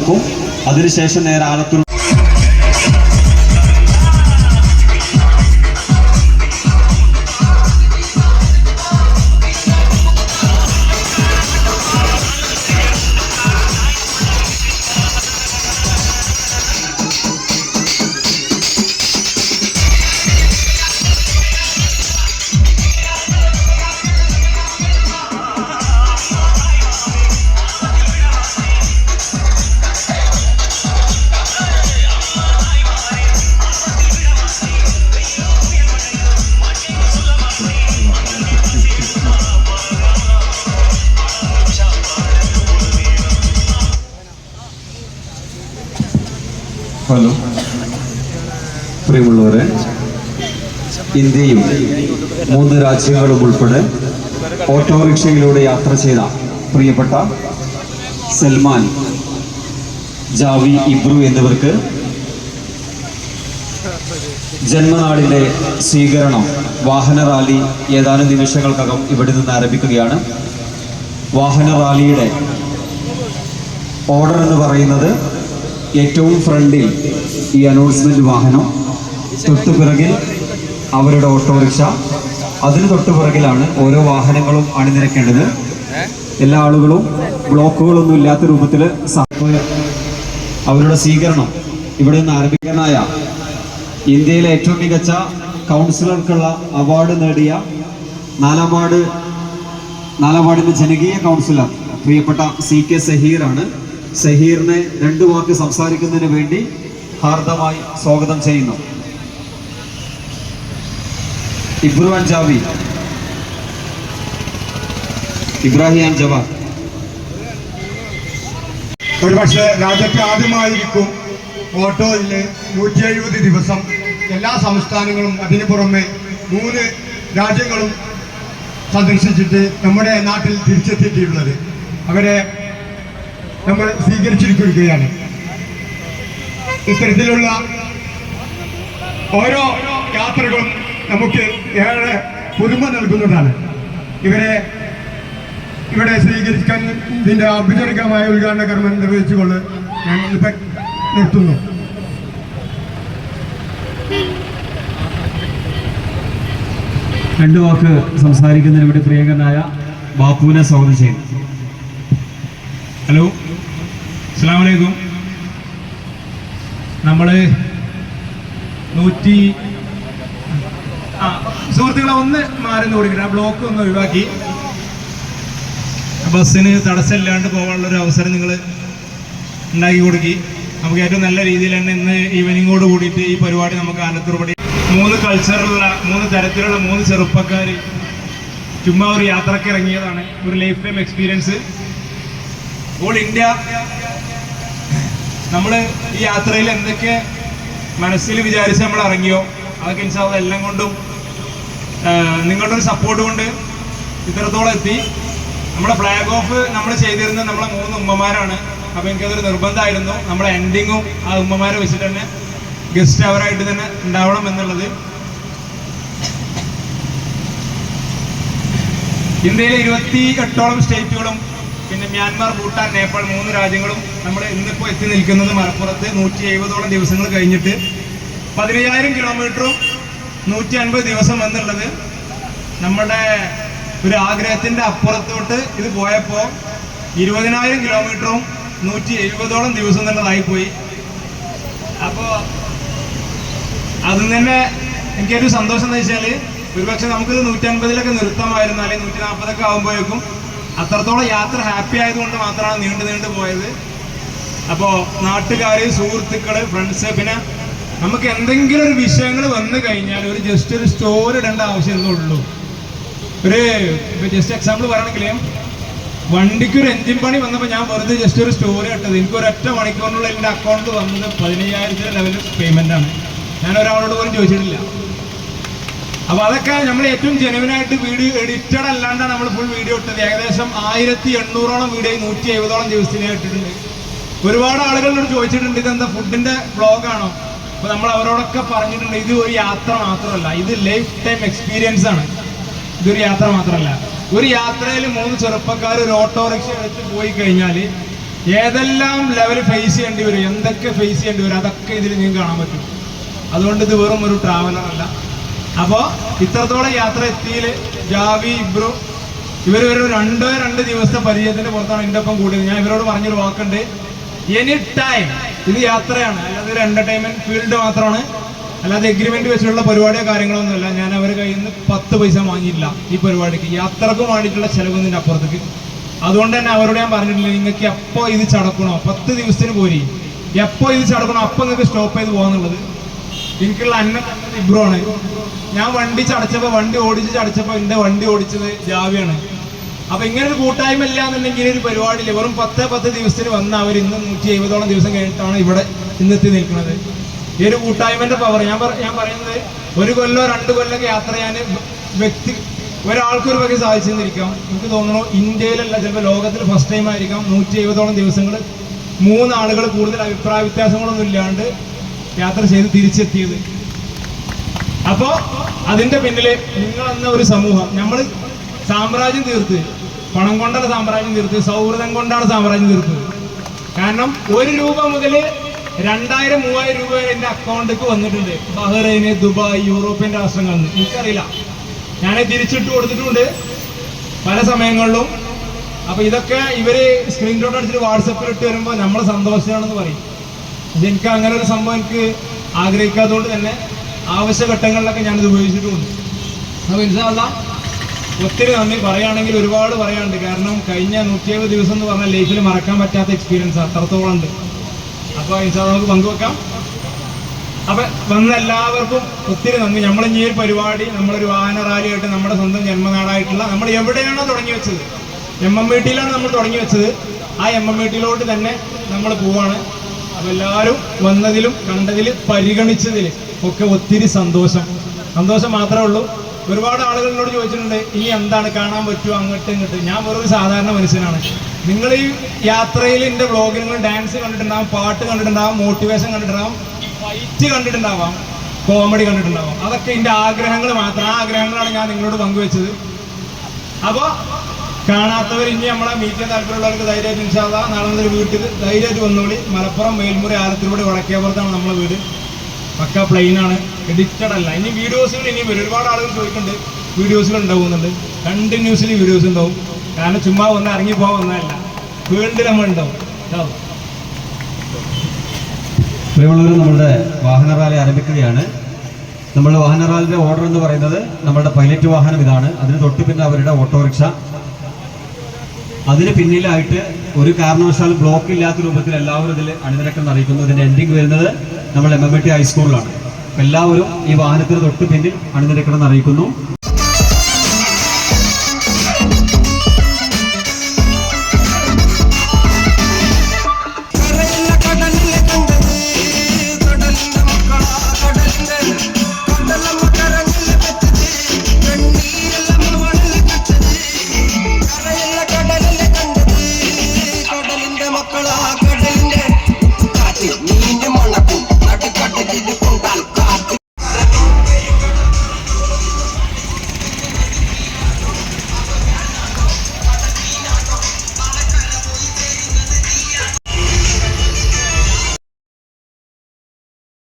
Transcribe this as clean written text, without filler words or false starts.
നിൽക്കും. അതിനുശേഷം നേരെ ആലത്തൂർ ഹലോ പ്രിയമുള്ളവരെ, ഇന്ത്യയും 3 രാജ്യങ്ങളും ഉൾപ്പെടെ ഓട്ടോറിക്ഷയിലൂടെ യാത്ര ചെയ്ത പ്രിയപ്പെട്ട സൽമാൻ, ജാവി, ഇബ്രു എന്നിവർക്ക് ജന്മനാടിൻ്റെ സ്വീകരണം വാഹന റാലി ഏതാനും നിമിഷങ്ങൾക്കകം ഇവിടെ നിന്ന് ആരംഭിക്കുകയാണ്. വാഹന റാലിയുടെ ഓർഡർ എന്ന് പറയുന്നത് ഏറ്റവും ഫ്രണ്ടിൽ ഈ അനൗൺസ്മെന്റ് വാഹനം, തൊട്ടുപിറകിൽ അവരുടെ ഓട്ടോറിക്ഷ, അതിന് തൊട്ടുപിറകിലാണ് ഓരോ വാഹനങ്ങളും അണിനിരക്കേണ്ടത്. എല്ലാ ആളുകളും ബ്ലോക്കുകളൊന്നും ഇല്ലാത്ത രൂപത്തിൽ അവരുടെ സ്വീകരണം ഇവിടെ നിന്ന് ആരംഭിക്കാനായ ഇന്ത്യയിലെ ഏറ്റവും മികച്ച കൗൺസിലർക്കുള്ള അവാർഡ് നേടിയ നാലാം ജനകീയ കൗൺസിലർ പ്രിയപ്പെട്ട CK സഹീറാണ്. സഹീറിനെ 2 വാക്ക് സംസാരിക്കുന്നതിന് വേണ്ടി ഹാർദമായി സ്വാഗതം ചെയ്യുന്നു. Ibru and Javi, Ibrahim and Jawad. ഒരുപക്ഷെ രാജ്യത്തെ ആദ്യമായിരിക്കും ഓട്ടോയിൽ 170 ദിവസം എല്ലാ സംസ്ഥാനങ്ങളും അതിനു പുറമെ 3 രാജ്യങ്ങളും സന്ദർശിച്ചിട്ട് നമ്മുടെ നാട്ടിൽ തിരിച്ചെത്തിയിട്ടുള്ളത്. അവരെ നമ്മൾ സ്വീകരിച്ചിരിക്കുകയാണ്. ഇത്തരത്തിലുള്ള ഓരോ യാത്രകളും നമുക്ക് ഏറെ പുതുമ നൽകുന്നതാണ്. ഇവിടെ സ്വീകരിക്കാൻ ഇതിൻ്റെ ഔപചാരികമായ ഉദ്ഘാടന കർമ്മം നിർവഹിച്ചുകൊണ്ട് ഞാൻ നിർത്തുന്നു. രണ്ട് വാക്ക് സംസാരിക്കുന്നതിന് ഇവിടെ പ്രിയങ്കരനായ ബാപ്പുവിനെ സ്വാഗതം ചെയ്യുന്നു. ഹലോ, അസ്സലാമു അലൈക്കും. നമ്മൾ സുഹൃത്തുക്കളെ ഒന്ന് മാറി കൊടുക്കണം. ആ ബ്ലോക്ക് ഒന്ന് ഒഴിവാക്കി ബസ്സിന് തടസ്സമില്ലാണ്ട് പോകാനുള്ളൊരു അവസരം നിങ്ങൾ ഉണ്ടാക്കി കൊടുക്കി. നമുക്ക് ഏറ്റവും നല്ല രീതിയിൽ തന്നെ ഇന്ന് ഈവനിങ്ങോട് കൂടിയിട്ട് ഈ പരിപാടി നമുക്ക് ആലത്തൂർപടി 3 കൾച്ചറിലുള്ള 3 തരത്തിലുള്ള 3 ചെറുപ്പക്കാർ ചുമ്മാ ഒരു യാത്രക്ക് ഇറങ്ങിയതാണ്. ഒരു life time experience. All India നമ്മൾ ഈ യാത്രയിൽ എന്തൊക്കെ മനസ്സിൽ വിചാരിച്ച് നമ്മൾ ഇറങ്ങിയോ അതൊക്കെ ഇൻഷാ അല്ലാഹ് എല്ലാം കൊണ്ടും നിങ്ങളുടെ ഒരു സപ്പോർട്ട് കൊണ്ട് ഇത്രത്തോളം എത്തി. നമ്മുടെ ഫ്ലാഗ് ഓഫ് നമ്മൾ ചെയ്തിരുന്നത് നമ്മളെ 3 ഉമ്മമാരാണ്. അപ്പോൾ എനിക്കതൊരു നിർബന്ധമായിരുന്നു നമ്മളെ എൻഡിങ്ങും ആ ഉമ്മമാരെ വെച്ചിട്ട് തന്നെ ഗസ്റ്റ് അവരായിട്ട് തന്നെ ഉണ്ടാവണം എന്നുള്ളത്. ഇന്ത്യയിലെ 28ഓളം സ്റ്റേറ്റുകളും പിന്നെ മ്യാൻമാർ, ഭൂട്ടാൻ, നേപ്പാൾ 3 രാജ്യങ്ങളും നമ്മൾ ഇന്നിപ്പോൾ എത്തി നിൽക്കുന്നത് മലപ്പുറത്ത് 170ഓളം ദിവസങ്ങൾ കഴിഞ്ഞിട്ട് 15,000 കിലോമീറ്ററും 150 ദിവസം എന്നുള്ളത് നമ്മുടെ ഒരു ആഗ്രഹത്തിൻ്റെ അപ്പുറത്തോട്ട് ഇത് പോയപ്പോൾ 20,000 കിലോമീറ്ററും 170ഓളം ദിവസം എന്നുള്ളതായിപ്പോയി. അപ്പോൾ അതിൽ തന്നെ എനിക്കൊരു സന്തോഷം എന്ന് വെച്ചാൽ ഒരുപക്ഷെ നമുക്കിത് 150ലൊക്കെ നിർത്താമായിരുന്നു, അല്ലെങ്കിൽ 140ഒക്കെ ആകുമ്പോഴേക്കും. അത്രത്തോളം യാത്ര ഹാപ്പി ആയതുകൊണ്ട് മാത്രമാണ് നീണ്ടു പോയത്. അപ്പോൾ നാട്ടുകാർ, സുഹൃത്തുക്കൾ, ഫ്രണ്ട്സ്, പിന്നെ നമുക്ക് എന്തെങ്കിലും ഒരു വിഷയങ്ങൾ വന്നു കഴിഞ്ഞാൽ ജസ്റ്റ് ഒരു സ്റ്റോറി ഇടേണ്ട ആവശ്യമേ ഉള്ളൂ. ജസ്റ്റ് എക്സാമ്പിൾ പറയുകയാണെങ്കിൽ വണ്ടിക്ക് ഒരു എൻജിൻ പണി വന്നപ്പോൾ ഞാൻ വെറുതെ ജസ്റ്റ് ഒരു സ്റ്റോറി ഇട്ടത്. എനിക്ക് ഒരൊറ്റ മണിക്കൂറിനുള്ള എൻ്റെ അക്കൗണ്ട് വന്നത് 15,000 ലെവൽ പേയ്മെൻ്റാണ്. ഞാൻ ഒരാളോട് പോലും ചോദിച്ചിട്ടില്ല. അപ്പോൾ അതൊക്കെ നമ്മൾ ഏറ്റവും ജെനുവിനായിട്ട് വീഡിയോ എഡിറ്റഡ് അല്ലാണ്ടാണ് നമ്മൾ ഫുൾ വീഡിയോ ഇട്ടത്. ഏകദേശം 1800ഓളം വീഡിയോ 170ഓളം ദിവസത്തിന് ഇട്ടിട്ടുണ്ട്. ഒരുപാട് ആളുകളോട് ചോദിച്ചിട്ടുണ്ട് ഇതെന്താ ഫുഡിൻ്റെ വ്ളോഗാണോ. അപ്പോൾ നമ്മൾ അവരോടൊക്കെ പറഞ്ഞിട്ടുണ്ട് ഇത് ഒരു യാത്ര മാത്രമല്ല, ഇത് ലൈഫ് ടൈം എക്സ്പീരിയൻസ് ആണ്. ഇതൊരു യാത്ര മാത്രമല്ല. ഒരു യാത്രയിൽ 3 ചെറുപ്പക്കാർ ഒരു ഓട്ടോറിക്ഷ എടുത്ത് പോയി കഴിഞ്ഞാൽ ഏതെല്ലാം ലെവൽ ഫേസ് ചെയ്യേണ്ടി വരും, എന്തൊക്കെ ഫേസ് ചെയ്യേണ്ടി വരും, അതൊക്കെ ഇതിൽ നിങ്ങൾക്ക് കാണാൻ പറ്റും. അതുകൊണ്ട് ഇത് വെറും ഒരു ട്രാവലർ അല്ല. അപ്പോൾ ഇത്രത്തോളം യാത്ര എത്തിയിൽ ജാവി ഇബ്രു ഇവർ ഒരു 2 ദിവസത്തെ പരിചയത്തിന്റെ പുറത്താണ് എൻ്റെ ഒപ്പം കൂടിയത്. ഞാൻ ഇവരോട് പറഞ്ഞൊരു വാക്കുണ്ട്, എനി ടൈം ഇത് യാത്രയാണ്, അല്ലാതെ ഒരു എന്റർടൈൻമെന്റ് ഫീൽഡ് മാത്രമാണ്, അല്ലാതെ എഗ്രിമെന്റ് വെച്ചിട്ടുള്ള പരിപാടിയോ കാര്യങ്ങളൊന്നുമല്ല. ഞാൻ അവരുടെ കയ്യിൽ നിന്ന് 10 പൈസ വാങ്ങിയില്ല ഈ പരിപാടിക്ക്, യാത്രക്കും വേണ്ടിയിട്ടുള്ള ചെലവൊന്നിൻ്റെ അപ്പുറത്തേക്ക്. അതുകൊണ്ട് തന്നെ അവരോട് ഞാൻ പറഞ്ഞിട്ടില്ല, നിങ്ങൾക്ക് എപ്പോൾ ഇത് ചടക്കണോ 10 ദിവസത്തിന് പോരി, എപ്പോൾ ഇത് ചടക്കണോ അപ്പം നിങ്ങൾക്ക് സ്റ്റോപ്പ് ചെയ്ത് പോകാന്നുള്ളത്. എനിക്കുള്ള ഇബ്രു ആണ്. ഞാൻ വണ്ടി ചടച്ചപ്പോൾ, വണ്ടി ഓടിച്ച് ചടച്ചപ്പോൾ എൻ്റെ വണ്ടി ഓടിച്ചത് ജാവിയാണ്. അപ്പൊ ഇങ്ങനെ ഒരു കൂട്ടായ്മ ഇല്ല എന്നുണ്ടെങ്കിൽ ഒരു പരിപാടിയില്ല. വെറും 10 ദിവസത്തിന് വന്ന അവർ ഇന്ന് 170ഓളം ദിവസം കഴിഞ്ഞിട്ടാണ് ഇവിടെ ഇന്നെത്തി നിൽക്കുന്നത്. ഈ ഒരു കൂട്ടായ്മന്റെ പവർ ഞാൻ പറയുന്നത്, 1 കൊല്ലോ 2 കൊല്ലൊക്കെ യാത്ര ചെയ്യാൻ ഒരാൾക്കൊരു വകை സാധിച്ചെന്നിരിക്കാം. എനിക്ക് തോന്നുന്നു ഇന്ത്യയിലല്ല, ചിലപ്പോൾ ലോകത്തിൽ ഫസ്റ്റ് ടൈം ആയിരിക്കാം 170ഓളം ദിവസങ്ങൾ 3 ആളുകൾ കൂടുതൽ അഭിപ്രായ വ്യത്യാസങ്ങളൊന്നും ഇല്ലാണ്ട് യാത്ര ചെയ്ത് തിരിച്ചെത്തിയത്. അപ്പോ അതിന്റെ പിന്നില് നിങ്ങളെന്ന ഒരു സമൂഹം, നമ്മൾ സാമ്രാജ്യം തീർത്ത്, പണം കൊണ്ടല്ല സാമ്രാജ്യം തീർത്ത്, സൗഹൃദം കൊണ്ടാണ് സാമ്രാജ്യം തീർത്തത്. കാരണം 1 രൂപ മുതൽ 2000-3000 രൂപ വരെ എൻ്റെ അക്കൗണ്ടിലേക്ക് വന്നിട്ടുണ്ട്. ബഹ്റൈന്, ദുബായ്, യൂറോപ്യൻ രാഷ്ട്രങ്ങളിൽ നിന്ന്. എനിക്കറിയില്ല, ഞാൻ തിരിച്ചിട്ട് കൊടുത്തിട്ടുണ്ട് പല സമയങ്ങളിലും. അപ്പൊ ഇതൊക്കെ ഇവര് സ്ക്രീൻഷോട്ട് അടിച്ചിട്ട് വാട്സപ്പിൽ ഇട്ട് വരുമ്പോൾ നമ്മൾ സന്തോഷമാണെന്ന് പറയും. പക്ഷെ എനിക്ക് അങ്ങനെ ഒരു സംഭവം എനിക്ക് ആഗ്രഹിക്കാത്തതുകൊണ്ട് തന്നെ ആവശ്യഘട്ടങ്ങളിലൊക്കെ ഞാനിത് ഉപയോഗിച്ചിട്ടുമുണ്ട്. അപ്പൊ ഇൻഷാ അല്ലാഹ് ഒത്തിരി നന്ദി. പറയുകയാണെങ്കിൽ ഒരുപാട് പറയാനുണ്ട്. കാരണം കഴിഞ്ഞ 170 ദിവസം എന്ന് പറഞ്ഞാൽ ലൈഫിൽ മറക്കാൻ പറ്റാത്ത എക്സ്പീരിയൻസ് അത്രത്തോളം ഉണ്ട്. അപ്പോൾ ഇൻഷാ അല്ലാഹ് നമുക്ക് പങ്കുവെക്കാം. അപ്പൊ വന്ന എല്ലാവർക്കും ഒത്തിരി നന്ദി. നമ്മൾ ഈ ഒരു പരിപാടി നമ്മളൊരു വാഹന റാലിയായിട്ട് നമ്മുടെ സ്വന്തം ജന്മനാടായിട്ടുള്ള നമ്മൾ എവിടെയാണോ തുടങ്ങി വെച്ചത്, MMVTയിലാണ് നമ്മൾ തുടങ്ങി വെച്ചത്, ആ MMVTയിലോട്ട് തന്നെ നമ്മൾ പോവാണ്. അപ്പൊ എല്ലാവരും വന്നതിലും കണ്ടതിലും പരിഗണിച്ചതിൽ ഒക്കെ ഒത്തിരി സന്തോഷം മാത്രമേ ഉള്ളൂ. ഒരുപാട് ആളുകളോട് ചോദിച്ചിട്ടുണ്ട്, ഇനി എന്താണ് കാണാൻ പറ്റുമോ അങ്ങോട്ട് ഇങ്ങോട്ട്. ഞാൻ വെറൊരു സാധാരണ മനുഷ്യനാണ്. നിങ്ങൾ ഈ യാത്രയിൽ എൻ്റെ വ്ളോഗിൽ നിങ്ങൾ ഡാൻസ് കണ്ടിട്ടുണ്ടാവും, പാട്ട് കണ്ടിട്ടുണ്ടാവും, മോട്ടിവേഷൻ കണ്ടിട്ടുണ്ടാവും, ഫൈറ്റ് കണ്ടിട്ടുണ്ടാവാം, കോമഡി കണ്ടിട്ടുണ്ടാവാം. അതൊക്കെ എൻ്റെ ആഗ്രഹങ്ങൾ മാത്രം. ആ ആഗ്രഹങ്ങളാണ് ഞാൻ നിങ്ങളോട് പങ്കുവെച്ചത്. അപ്പോൾ കാണാത്തവർ ഇനി നമ്മളെ മീറ്റ് ചെയ്യാൻ താല്പര്യമുള്ളവർക്ക് ധൈര്യമായിട്ട് ഇൻഷാ അല്ലാഹ് നാളെ മുതൽ വീട്ടിൽ ധൈര്യമായിട്ട് വന്നോളി. മലപ്പുറം മേൽമുറി ആലത്തിലൂടെ വടക്കേപ്പുറത്താണ് നമ്മളെ വീട്. പക്ക പ്ലെയിനാണ്, എഡിറ്റഡ് അല്ല. ഇനി വീഡിയോസുകൾ ഇനിയും വരും. ഒരുപാട് ആളുകൾ ചോദിക്കുന്നുണ്ട് വീഡിയോസുകൾ ഉണ്ടാവുന്നുണ്ട്. കണ്ടിന്യൂസ്ലി വീഡിയോസ് ഉണ്ടാവും. കാരണം ചുമ്മാ വന്ന് ഇറങ്ങിപ്പോകാൻ വന്നതല്ല, ഫീൽഡിൽ നമ്മൾ ഉണ്ടാവും. പ്രിയമുള്ളവർ, നമ്മളുടെ വാഹന റാലി ആരംഭിക്കുകയാണ്. നമ്മുടെ വാഹന റാലിയുടെ ഓർഡർ എന്ന് പറയുന്നത്, നമ്മുടെ പൈലറ്റ് വാഹനം ഇതാണ്, അതിന് തൊട്ട് പിന്നെ അവരുടെ ഓട്ടോറിക്ഷ, അതിന് പിന്നിലായിട്ട് ഒരു കാരണവശാലും ബ്ലോക്ക് ഇല്ലാത്ത രൂപത്തിൽ എല്ലാവരും ഇതിൽ അണിനിരക്കണം അറിയിക്കുന്നു. ഇതിന്റെ എൻഡിങ് വരുന്നത് നമ്മൾ MMVT ഹൈസ്കൂളിലാണ്. എല്ലാവരും ഈ വാഹനത്തിന് തൊട്ട് പിന്നിൽ അണിനിരക്കണം അറിയിക്കുന്നു.